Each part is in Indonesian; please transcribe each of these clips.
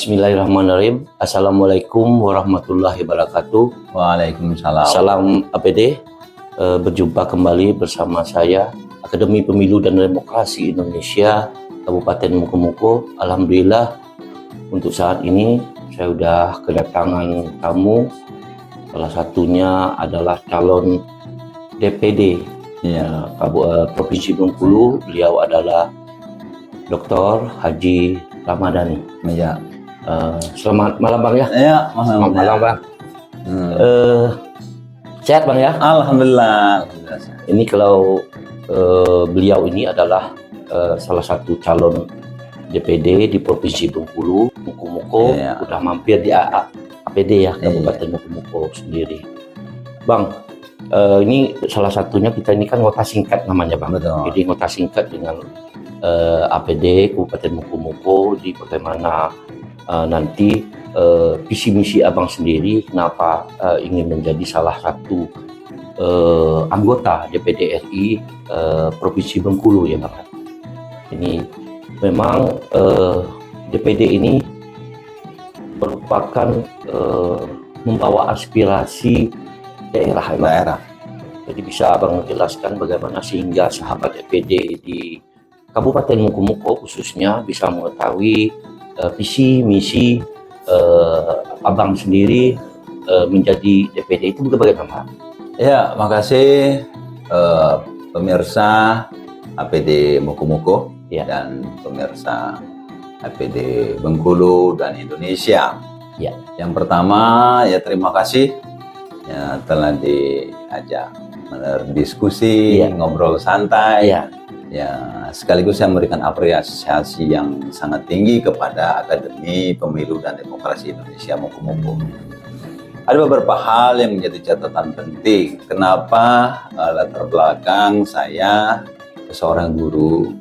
Bismillahirrahmanirrahim. Assalamualaikum warahmatullahi wabarakatuh. Waalaikumsalam. Salam APD. Berjumpa kembali bersama saya, Akademi Pemilu dan Demokrasi Indonesia, Kabupaten Mukomuko. Alhamdulillah, untuk saat ini saya sudah kedatangan tamu. Salah satunya adalah calon DPD Provinsi Bengkulu. Beliau adalah Dr. Haji Ramadhani. Ya. Selamat malam Bang ya. Ya, Selamat malam Bang. Sehat Bang ya? Alhamdulillah. Ini kalau beliau ini adalah salah satu calon DPD di Provinsi Bengkulu, Mukomuko. Ya. Udah mampir di APD ya, Kabupaten Mukomuko sendiri. Bang, ini salah satunya kita ini kan ngota singkat namanya Bang. Betul. Jadi ngota singkat dengan APD Kabupaten Mukomuko di bagaimana nanti visi misi abang sendiri kenapa ingin menjadi salah satu anggota DPD RI Provinsi Bengkulu ya Bang. Ini memang DPD ini merupakan membawa aspirasi daerah ya Bang. Jadi bisa abang jelaskan bagaimana sehingga sahabat DPD di Kabupaten Mukomuko khususnya bisa mengetahui visi misi abang sendiri menjadi DPD itu bagaimana? Ya, makasih pemirsa APD Mukomuko dan pemirsa APD Bengkulu dan Indonesia. Ya. Yang pertama ya terima kasih ya telah diajak berdiskusi, ngobrol santai. Ya, sekaligus saya memberikan apresiasi yang sangat tinggi kepada Akademi Pemilu dan Demokrasi Indonesia Mukomuko. Ada beberapa hal yang menjadi catatan penting. Kenapa latar belakang saya seorang guru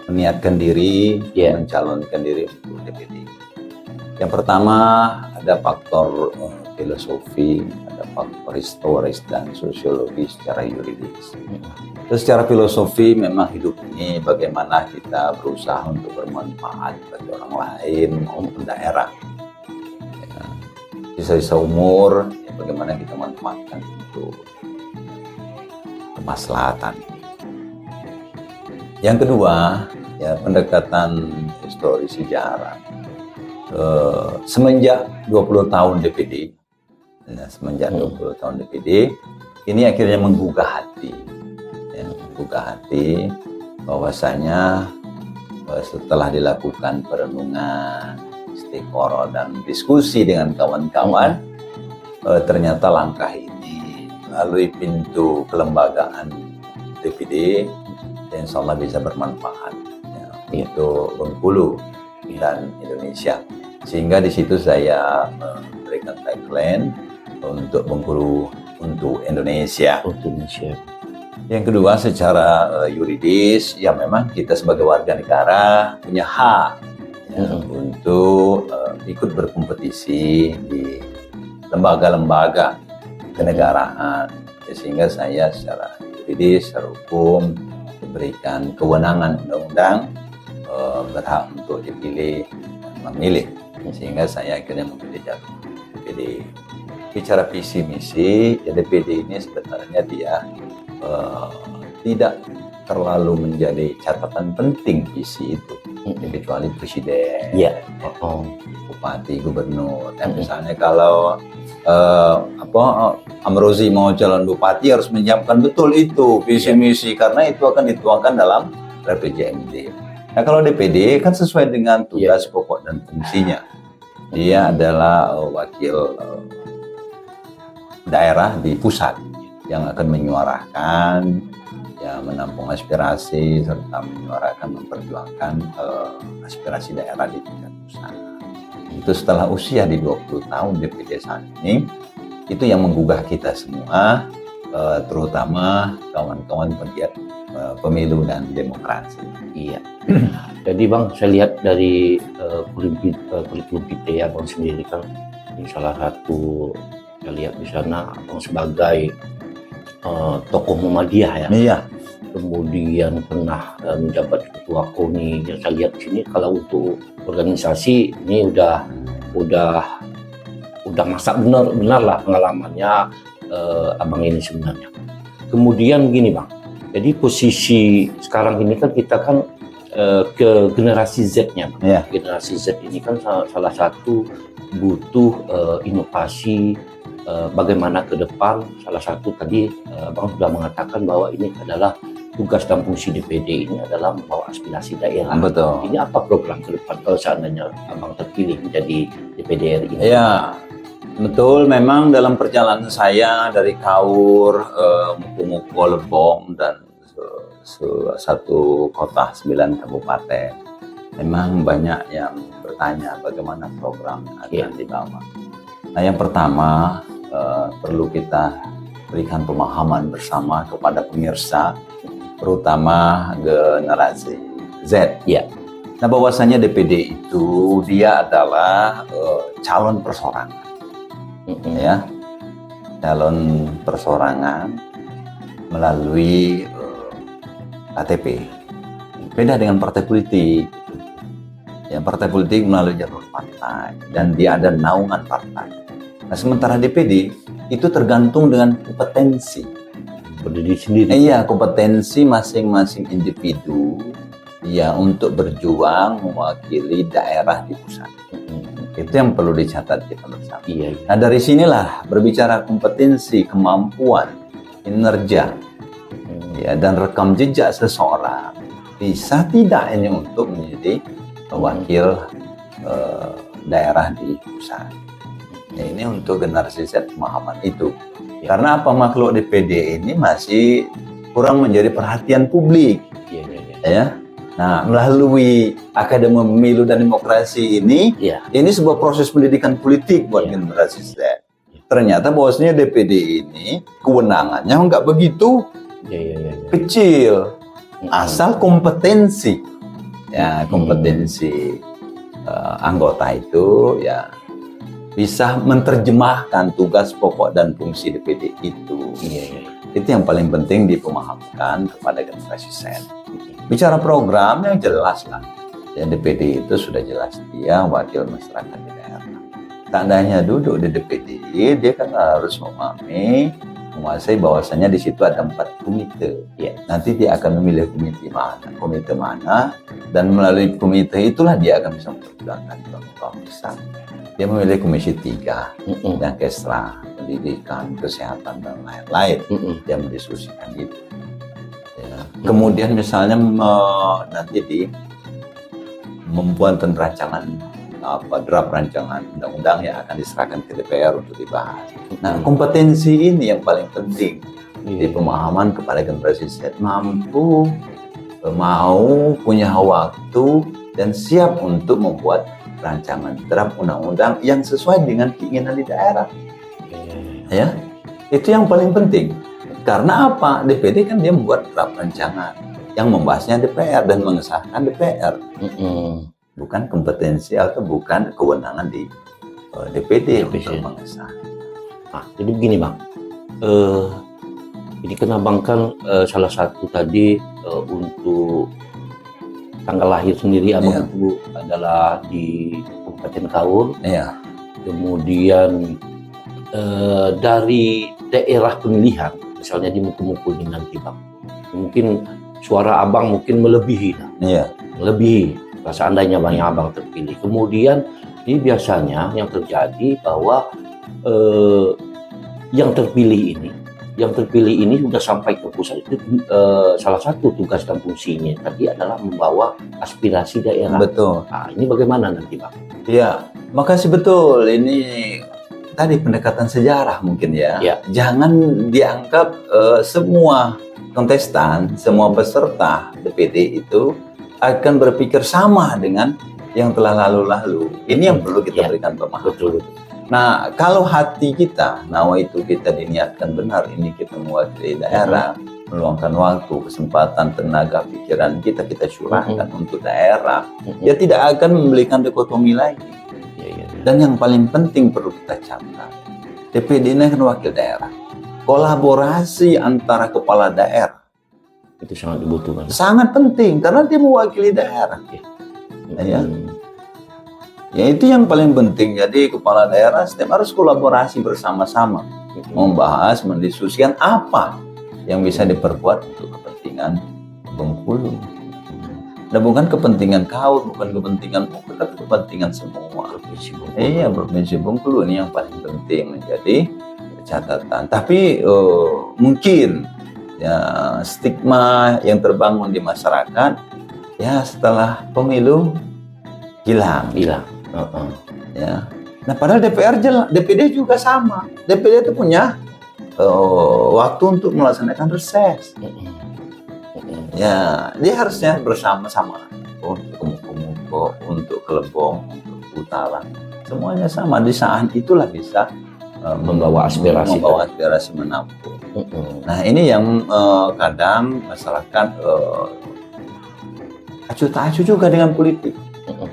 meniatkan diri, mencalonkan diri untuk DPD. Yang pertama ada faktor filosofi, ada faktor historis dan sosiologi secara yuridis. Terus secara filosofi memang hidup ini bagaimana kita berusaha untuk bermanfaat bagi orang lain maupun daerah. Sisa-sisa umur, ya bagaimana kita manfaatkan untuk kemaslahatan. Yang kedua, ya pendekatan historis sejarah. Semenjak 20 tahun DPD, semenjak 20 tahun DPD, ini akhirnya menggugah hati, bahwasanya setelah dilakukan perenungan, istikharah dan diskusi dengan kawan-kawan, ternyata langkah ini melalui pintu kelembagaan DPD, insya Allah bisa bermanfaat untuk Bengkulu dan Indonesia. Sehingga di situ saya memberikan tagline untuk Bengkulu untuk Indonesia. Yang kedua secara yuridis, ya memang kita sebagai warga negara punya hak untuk ikut berkompetisi di lembaga-lembaga kenegaraan. Sehingga saya secara yuridis, secara hukum diberikan kewenangan undang-undang berhak untuk dipilih dan memilih. Sehingga saya akhirnya memilih jalur DPD. Bicara visi misi, ya DPD ini sebenarnya dia tidak terlalu menjadi catatan penting visi itu, kecuali presiden, bupati, gubernur. Dan misalnya kalau Amrozi mau calon bupati harus menyiapkan betul itu visi misi karena itu akan dituangkan dalam RPJMD. Nah kalau DPD kan sesuai dengan tugas pokok dan fungsinya. Dia adalah wakil daerah di pusat yang akan menyuarakan, menampung aspirasi serta menyuarakan, memperjuangkan aspirasi daerah di tingkat pusat. Itu setelah usia di 20 tahun DPD saat ini, itu yang menggugah kita semua, terutama kawan-kawan pegiat pemilu dan demokrasi. Iya. Jadi Bang, saya lihat dari kurikulum kita ya Bang sendiri kan, ini salah satu saya lihat di sana Abang sebagai tokoh Muhammadiyah ya. Iya. kemudian pernah menjabat ketua KONI. Yang saya lihat di sini kalau untuk organisasi ini udah masak benar lah pengalamannya abang ini sebenarnya. Kemudian gini bang, jadi posisi sekarang ini kan kita kan ke generasi Z-nya. Yeah. Generasi Z ini kan salah satu butuh inovasi bagaimana ke depan. Salah satu tadi abang sudah mengatakan bahwa ini adalah tugas dan fungsi DPD ini adalah membawa aspirasi daerah. Betul. Ini apa program ke depan kalau seandainya abang terpilih menjadi DPD RI? Ya, betul. Memang dalam perjalanan saya dari Kaur, Muku-Muku, Lebong, dan satu kota 9 kabupaten, memang banyak yang bertanya bagaimana program yang akan dibawa. Nah, yang pertama perlu kita berikan pemahaman bersama kepada pemirsa, terutama generasi Z. Ya. Nah, bahwasanya DPD itu dia adalah calon persorangan, ya, calon persorangan melalui KTP. Beda dengan partai politik. Ya, partai politik melalui jalur partai dan dia ada naungan partai. Nah, sementara DPD itu tergantung dengan kompetensi Berdiri sendiri. Iya, kompetensi masing-masing individu ya untuk berjuang mewakili daerah di pusat. Itu yang perlu dicatat kita bersama. Iya. Nah, dari sinilah berbicara kompetensi, kemampuan, kinerja, ya, dan rekam jejak seseorang bisa tidak ini untuk menjadi wakil daerah di pusat. Ya, ini untuk generasi Z pemahaman itu. Karena apa, makhluk DPD ini masih kurang menjadi perhatian publik. Ya. Nah, melalui Akademi Pemilu dan Demokrasi ini, ini sebuah proses pendidikan politik buat generasi Z. Ternyata bahwasanya DPD ini kewenangannya nggak begitu kecil, asal kompetensi, ya kompetensi anggota itu ya bisa menerjemahkan tugas pokok dan fungsi DPD itu. Itu yang paling penting dipemahamkan kepada generasi Z. Bicara program yang jelas lah. Ya, DPD itu sudah jelas dia wakil masyarakat di daerah. Tandanya duduk di DPD, dia kan harus menguasai bahwasanya di situ ada 4 komite. Nanti dia akan memilih komite mana, dan melalui komite itulah dia akan bisa memperjuangkan program besar. Dia memilih komisi 3 yang kesra, pendidikan, kesehatan, dan lain-lain. Dia mendiskusikan itu. Ya. Kemudian misalnya nanti di membuat rancangan draft rancangan undang-undang yang akan diserahkan ke DPR untuk dibahas. Nah, kompetensi ini yang paling penting di pemahaman kepada generasi Z, mampu, mau, punya waktu, dan siap untuk membuat rancangan draft undang-undang yang sesuai dengan keinginan di daerah. Ya, itu yang paling penting. Karena apa? DPD kan dia membuat draft rancangan yang membahasnya DPR dan mengesahkan DPR. Bukan kompetensi atau bukan kewenangan di DPD untuk mengesah. Nah, jadi begini bang, ini kan abang kan salah satu tadi untuk tanggal lahir sendiri abang itu adalah di Kabupaten Kaur. Kemudian dari daerah pemilihan, misalnya di Muku-Muku ini nanti bang, mungkin suara abang mungkin melebihi, melebihi seandainya bang yang abang terpilih. Kemudian ini biasanya yang terjadi bahwa yang terpilih ini sudah sampai ke pusat itu salah satu tugas dan fungsinya tadi adalah membawa aspirasi daerah. Betul. Nah, ini bagaimana nanti bang? Ya, makasih, betul. Ini tadi pendekatan sejarah mungkin ya. Jangan dianggap semua kontestan, semua peserta DPD itu akan berpikir sama dengan yang telah lalu-lalu. Ini yang perlu kita berikan pemahaman. Betul. Nah, kalau hati kita, itu kita diniatkan benar, ini kita mewakili daerah, meluangkan waktu, kesempatan, tenaga, pikiran kita curahkan untuk daerah, ya tidak akan memberikan dikotomi lagi. Dan yang paling penting perlu kita catat, DPD ini kan wakil daerah. Kolaborasi antara kepala daerah Itu sangat dibutuhkan. Sangat penting karena dia mewakili daerah. Ya. Ya itu yang paling penting. Jadi kepala daerah setiap harus kolaborasi bersama-sama, membahas, mendiskusikan apa yang bisa diperbuat untuk kepentingan Bengkulu. Dan bukan kepentingan kau, bukan kepentingan Bengkulu, tapi kepentingan semua. Iya, Provinsi Bengkulu ini yang paling penting menjadi catatan. Tapi mungkin ya stigma yang terbangun di masyarakat ya setelah pemilu hilang. Ya. Nah, padahal DPD juga sama. DPD itu punya waktu untuk melaksanakan reses. Ya, dia harusnya bersama-sama untuk Komuko, untuk Kelebong, untuk Utara. Semuanya sama. Di saat itulah bisa membawa aspirasi menampung. Nah, ini yang kadang masyarakat acuh tak acuh juga dengan politik.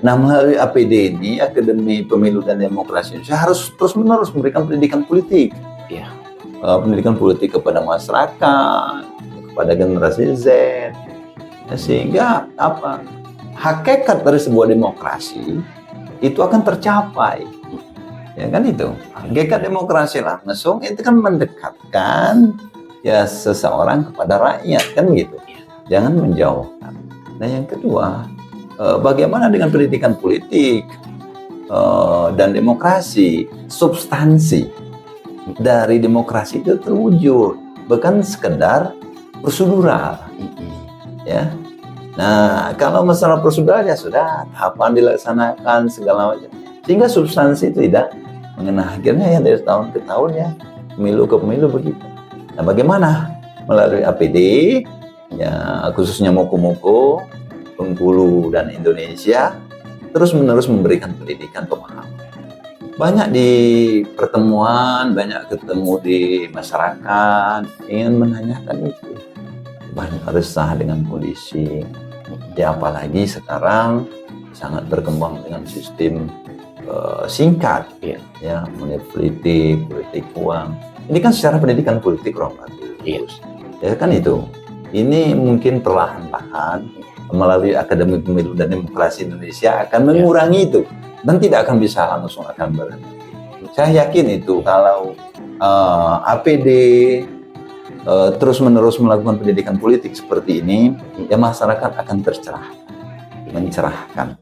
Nah, melalui APD ini, Akademi Pemilu dan Demokrasi Indonesia harus terus-menerus memberikan pendidikan politik. Ya. Pendidikan politik kepada masyarakat, kepada generasi Z. Ya, sehingga hakikat dari sebuah demokrasi itu akan tercapai. Ya kan itu. Hakikat demokrasi langsung itu kan mendekatkan ya seseorang kepada rakyat kan gitu. Jangan menjauhkan. Nah, yang kedua, bagaimana dengan pendidikan politik dan demokrasi? Substansi dari demokrasi itu terwujud, bukan sekedar prosedural. Ya. Nah, kalau masalah prosedural ya sudah, tahapan dilaksanakan segala macam, sehingga substansi itu tidak mengena. Akhirnya ya dari tahun ke tahun ya, pemilu ke pemilu begitu. Nah, bagaimana melalui APD, ya khususnya Moko-Moko, Bengkulu dan Indonesia terus-menerus memberikan pendidikan pemahaman. Banyak di pertemuan, banyak ketemu di masyarakat ingin menanyakan itu. Banyak resah dengan kondisi. Ya apalagi sekarang sangat berkembang dengan sistem singkat, ya mengenai politik uang. Ini kan secara pendidikan politik orang bagus. Ya kan itu. Ini mungkin perlahan-lahan melalui Akademi Pemilu dan Demokrasi Indonesia akan mengurangi itu dan tidak akan bisa langsung akan berhenti. Saya yakin itu kalau APD terus-menerus melakukan pendidikan politik seperti ini, ya masyarakat akan mencerahkan,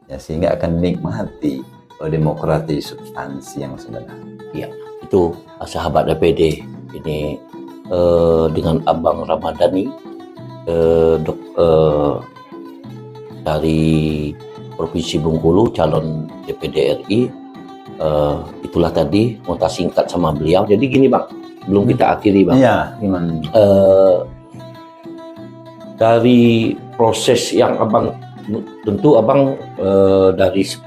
ya sehingga akan dinikmati demokrasi substansi yang sebenarnya. Ya, itu sahabat DPD ini dengan Abang Ramadhani dari Provinsi Bengkulu, calon DPD RI. Itulah tadi nota singkat sama beliau. Jadi gini Bang, belum kita akhiri Bang. Iya, gimana? Dari proses yang Abang, tentu Abang dari 10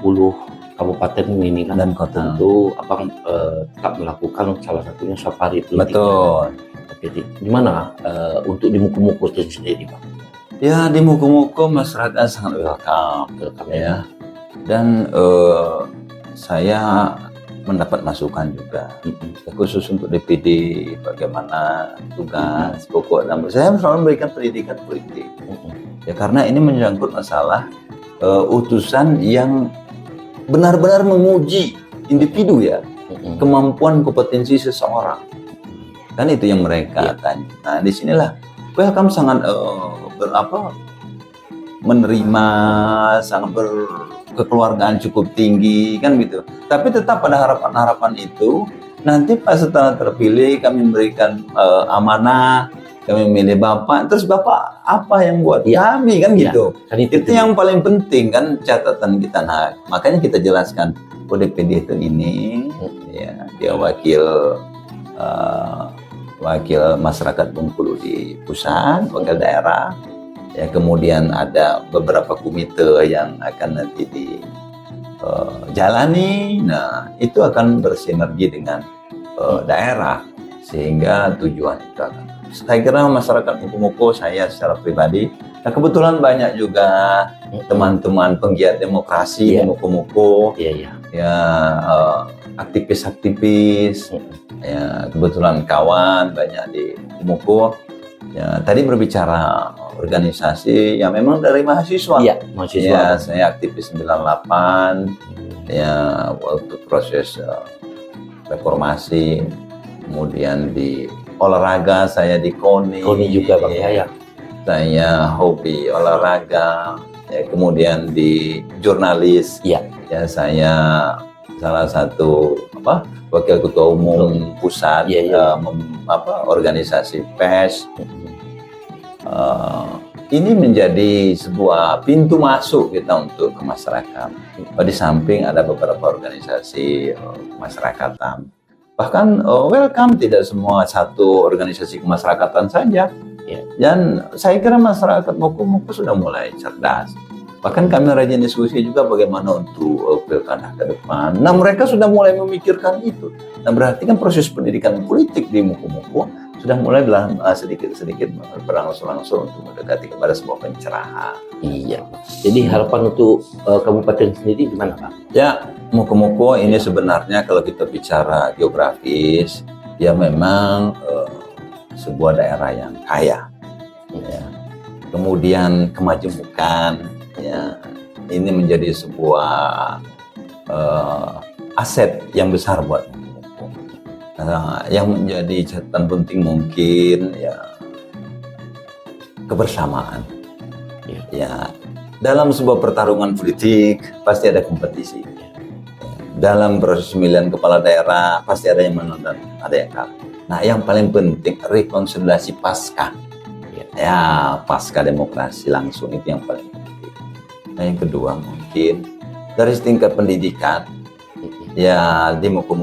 kabupaten ini kan, dan kota. Tentu Abang tetap melakukan salah satunya safari politik. Betul. Jadi gimana untuk di Moko-Moko sendiri Bang? Ya, di Moko-Moko masyarakat sangat welcome ya. Dan saya mendapat masukan juga, khusus untuk DPD bagaimana tugas pokok dan saya selalu memberikan pendidikan politik. Ya karena ini menyangkut masalah utusan yang benar-benar menguji individu ya, kemampuan kompetensi seseorang. Kan itu yang mereka tanya. Nah, disinilah welcome sangat menerima, sangat berkekeluargaan cukup tinggi kan gitu. Tapi tetap pada harapan-harapan itu nanti pas setelah terpilih kami memberikan amanah, kami memilih Bapak, terus Bapak apa yang buat kami kan gitu. Kan itu yang paling penting kan catatan kita. Nah, makanya kita jelaskan DPD itu ini ya dia wakil masyarakat Bengkulu di pusat, wakil daerah. Ya, kemudian ada beberapa komite yang akan nanti dijalani. Nah, itu akan bersinergi dengan daerah sehingga tujuan itu akan. Saya kira masyarakat Moko-Moko, saya secara pribadi, nah kebetulan banyak juga teman-teman penggiat demokrasi di Moko-Moko, ya aktivis-aktivis, ya kebetulan kawan banyak di Moko. Ya, tadi berbicara organisasi, ya memang dari mahasiswa. Iya, mahasiswa. Ya, saya aktivis 98, ya waktu proses reformasi, kemudian di olahraga saya di KONI. KONI juga Bang ya. Saya hobi olahraga, ya, kemudian di jurnalis. Iya. Ya, saya salah satu wakil ketua umum pusat organisasi PES. Ini menjadi sebuah pintu masuk kita untuk ke masyarakat. Di samping ada beberapa organisasi kemasyarakatan. Bahkan welcome, tidak semua satu organisasi kemasyarakatan saja. Ya. Dan saya kira masyarakat Muku sudah mulai cerdas. Bahkan kami rajin diskusi juga bagaimana untuk pilkada ke depan. Nah, mereka sudah mulai memikirkan itu. Nah, berarti kan proses pendidikan politik di Muku sudah mulai sedikit-sedikit berangsur-angsur untuk mendekati kepada sebuah pencerahan. Iya. Jadi harapan untuk kabupaten sendiri gimana Pak? Ya, Muku ini sebenarnya kalau kita bicara geografis, ya memang sebuah daerah yang kaya. Ya. Kemudian kemajemukan, ya, ini menjadi sebuah aset yang besar buat Muku. Nah, yang menjadi catatan penting mungkin ya kebersamaan. Ya, dalam sebuah pertarungan politik pasti ada kompetisi. Dalam proses pemilihan kepala daerah pasti ada yang menang dan ada yang kalah. Nah, yang paling penting rekonsiliasi pasca. Ya, pasca demokrasi langsung itu yang paling penting. Nah, yang kedua mungkin dari tingkat pendidikan, ya di Muku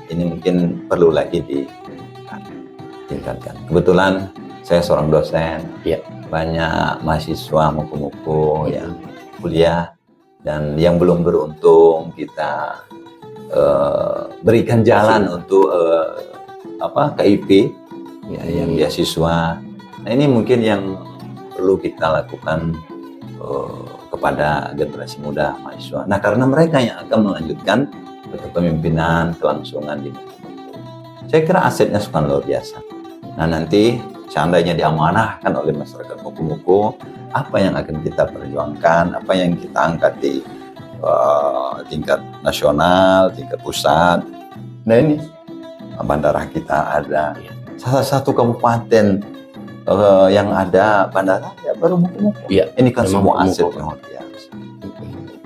ini mungkin perlu lagi ditingkatkan. Kebetulan saya seorang dosen, ya. Banyak mahasiswa Muku yang kuliah, dan yang belum beruntung kita berikan jalan untuk KIP, ya, yang beasiswa. Nah, ini mungkin yang perlu kita lakukan kepada generasi muda mahasiswa. Nah, karena mereka yang akan melanjutkan kepemimpinan kelangsungan di Muku. Saya kira asetnya sukan luar biasa. Nah, nanti seandainya diamanahkan oleh masyarakat Muku, apa yang akan kita perjuangkan, apa yang kita angkat di tingkat nasional, tingkat pusat. Nah, ini bandara kita ada. Salah satu kabupaten yang ada bandara ya baru Muku. Ya, ini kan semua aset yang luar biasa.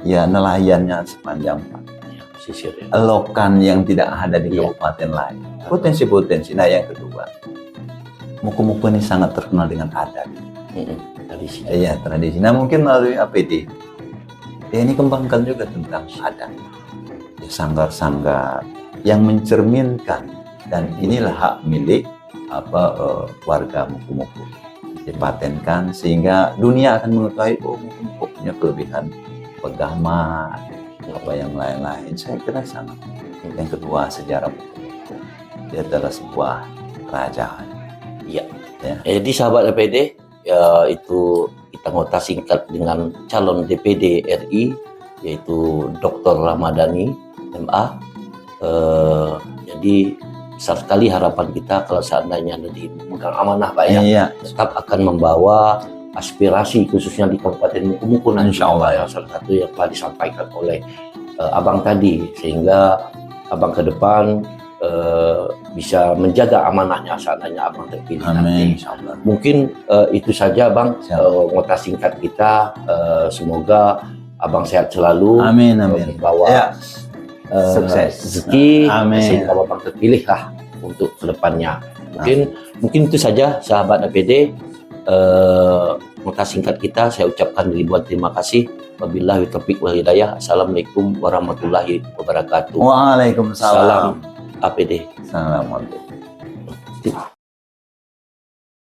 Ya, nelayannya sepanjang sisir, ya. Lokan yang tidak ada di kabupaten lain. Potensi-potensi. Nah, yang kedua, Muku ini sangat terkenal dengan adat. Tradisi. Iya, tradisi. Nah, mungkin melalui APD, ya ini kembangkan juga tentang adat. Ya, sanggar-sanggar yang mencerminkan, dan inilah hak milik warga Muku. Dipatenkan sehingga dunia akan mengetahui Muku punya kelebihan pegaman, apa yang lain-lain. Saya kira sangat. Yang kedua, sejarah Muku. Dia adalah sebuah kerajaan. Iya. Ya. Jadi sahabat DPD, ya, itu kita ngota singkat dengan calon DPD RI, yaitu Dr. Ramadhani MA. Jadi besar sekali harapan kita kalau seandainya nanti memegang amanah Pak ya, iya, tetap akan membawa aspirasi khususnya di Kabupaten Muku nanti, insya Allah ya, salah satu yang telah disampaikan oleh Abang tadi, sehingga Abang ke depan bisa menjaga amanahnya seandainya Abang terpilih. Amin. Nanti. Mungkin itu saja Bang, ngota singkat kita. Semoga Abang sehat selalu. Amin, amin. Membawa sukses, rezeki, amin. sehingga Abang terpilih lah untuk kedepannya. Mungkin itu saja sahabat APD. Ngota singkat kita, saya ucapkan ribuan terima kasih. Wabillahi taufiq wal hidayah. Assalamualaikum warahmatullahi wabarakatuh. Waalaikumsalam. Salam APD. Assalamualaikum.